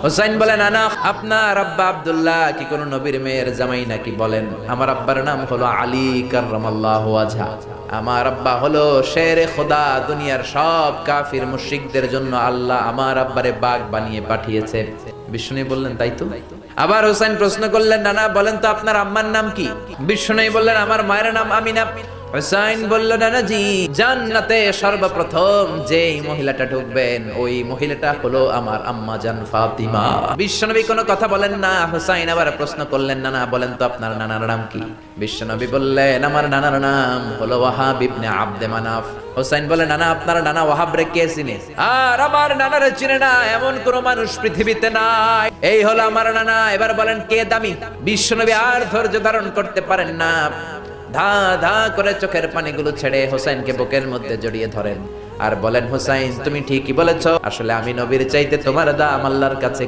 হুসাইন বলে নানা আপনার আব্বা আব্দুল্লাহ কি কোন নবীর মেয়ের জামাই নাকি? বলেন আমার আব্বার নাম হলো আলী কাররামাল্লাহু ওয়াজহা। আমার আব্বা হলো শেরে খোদা, দুনিয়ার সব কাফির মুশরিকদের জন্য আল্লাহ আমার আব্বারে বাঘ বানিয়ে পাঠিয়েছে। বিষ্ণু বললেন তাই তো। আবার হুসাইন প্রশ্ন করলেন নানা বলেন তো আপনার আম্মার নাম কি? বিষ্ণু বললেন আমার মায়ের নাম আমিনা। হুসাইন বলল নানাজি জান্নাতে সর্বপ্রথম যেই মহিলাটা ঢুকবেন ওই মহিলাটা হলো আমার আম্মা জান ফাতিমা। বিশ্বনবী কোনো কথা বলেন না। হুসাইন আবার প্রশ্ন করলেন নানা বলেন তো আপনার নানার নাম কি? বিশ্বনবী বললেন আমার নানার নাম হলো ওয়াহাব ইবনে আব্দে মানাফ। হুসাইন বলে নানা আপনার নানা ওয়াহাব রে কে চিনে? আর আমার নানারে চিনে না এমন কোন মানুষ পৃথিবীতে নাই। এই হলো আমার নানা। এবার বলেন কে দামি? বিশ্বনবী আর ধৈর্য ধারণ করতে পারেন না, ধা ধা করে চোখের পানিগুলো ছেড়ে হোসেনকে বুকের মধ্যে জড়িয়ে ধরেন আর বলেন হুসাইন তুমি ঠিকই বলেছ, আসলে আমি নবীর চাইতে তোমার দাম আল্লাহর কাছে